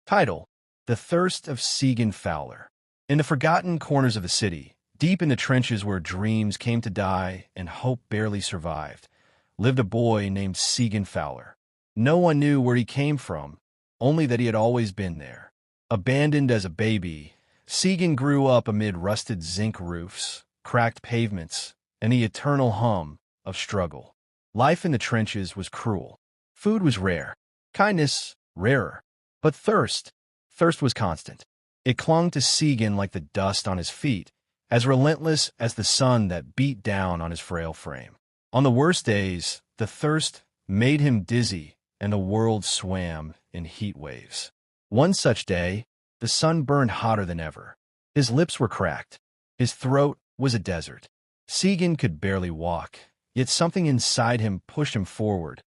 Title: The Thirst of Segun Fowler. In the forgotten corners of the city, deep in the trenches where dreams came to die and hope barely survived, lived a boy named Segun Fowler. No one knew where he came from, only that he had always been there. Abandoned as a baby, Segun grew up amid rusted zinc roofs, cracked pavements, and the eternal hum of struggle. Life in the trenches was cruel. Food was rare, kindness rarer, but thirst was constant. It clung to Segun like the dust on his feet, as relentless as the sun that beat down on his frail frame. On the worst days, the thirst made him dizzy and the world swam in heat waves. One such day, the sun burned hotter than ever. His lips were cracked. His throat was a desert. Segun could barely walk, yet something inside him pushed him forward,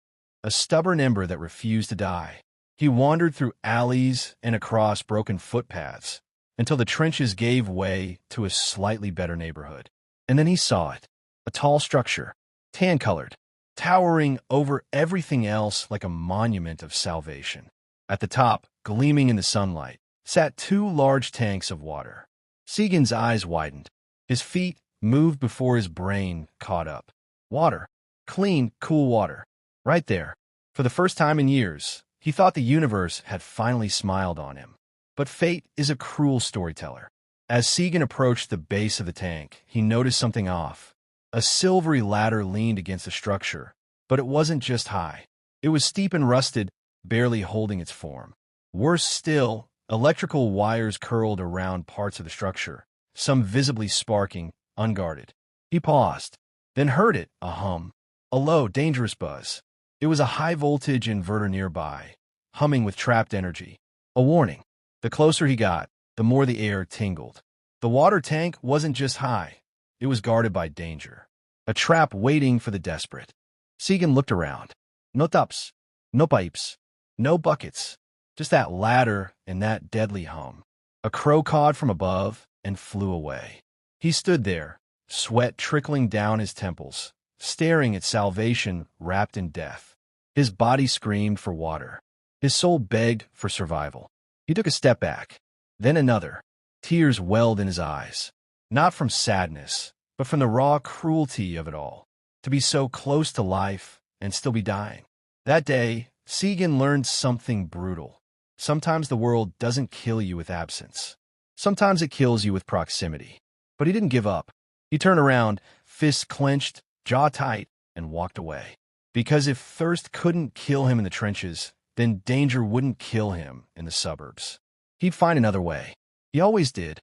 a stubborn ember that refused to die. He wandered through alleys and across broken footpaths until the trenches gave way to a slightly better neighborhood. And then he saw it, a tall structure, tan-colored, towering over everything else like a monument of salvation. At the top, gleaming in the sunlight, sat two large tanks of water. Segun's eyes widened. His feet moved before his brain caught up. Water. Clean, cool water. Right there. For the first time in years, he thought the universe had finally smiled on him. But fate is a cruel storyteller. As Segun approached the base of the tank, he noticed something off. A silvery ladder leaned against the structure, but it wasn't just high. It was steep and rusted, barely holding its form. Worse still, electrical wires curled around parts of the structure, some visibly sparking, unguarded. He paused, then heard it, a hum, a low, dangerous buzz. It was a high-voltage inverter nearby, humming with trapped energy. A warning. The closer he got, the more the air tingled. The water tank wasn't just high. It was guarded by danger. A trap waiting for the desperate. Segun looked around. No taps, no pipes, no buckets. Just that ladder and that deadly hum. A crow cawed from above and flew away. He stood there, sweat trickling down his temples, staring at salvation wrapped in death. His body screamed for water. His soul begged for survival. He took a step back, then another. Tears welled in his eyes, not from sadness, but from the raw cruelty of it all. To be so close to life and still be dying. That day, Segun learned something brutal. Sometimes the world doesn't kill you with absence. Sometimes it kills you with proximity. But he didn't give up. He turned around, fists clenched, jaw tight, and walked away. Because if thirst couldn't kill him in the trenches, then danger wouldn't kill him in the suburbs. He'd find another way. He always did.